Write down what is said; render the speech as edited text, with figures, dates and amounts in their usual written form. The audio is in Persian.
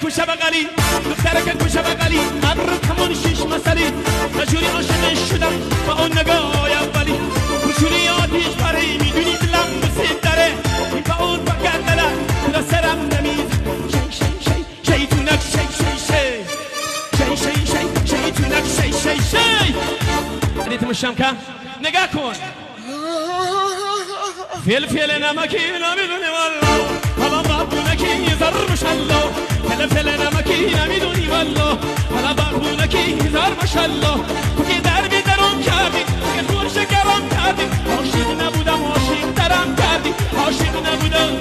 کوچه بغلی دخترک کوچه بغلی قبر کمان شیش مسئلی نجوری عاشق شدم با اون نگاه اولی کوچولی آتیش پاره میدونی دلم بسید داره این با اون فقط دلم را سرم نمیز شیطونک شیطونک شی علی تمشام که نگاه کن فلفل نمکی نمیدونی والله حالا بابونکی زر مشالله فلفل نمکی نمیدونی والله حالا بابونکی زر مشالله تو که در بیدرم کردی که خور شکرم کردی عاشق نبودم عاشق درم کردی عاشق نبودم